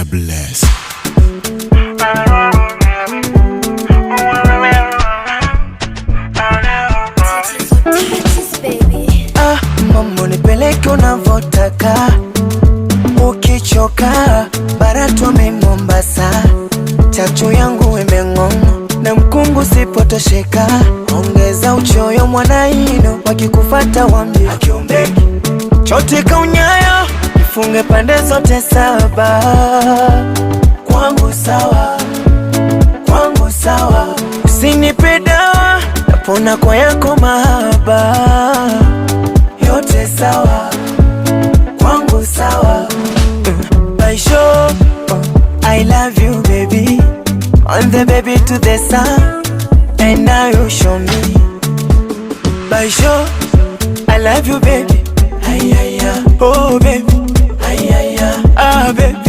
Mr. Bless. Mambo nipeleke unavotaka, ukichoka bara tuame Mombasa. Chachu yangu imeng'ong'o na mkungu sipotosheka, ongeza uchoyo mwanaino, wakikufata wambie akiumbeki. Chotika unyayo, ifunge pande zote saba. Kwangu sawa, kwangu sawa. Usinipe dawa, napona kwa yako mahaba. Yote sawa, kwangu sawa. Baisho, I love you baby. On the baby to the sun, and now you show me. Baisho, I love you baby. Ay, ay, ay. Oh baby, ay, ay, ay. Ah baby.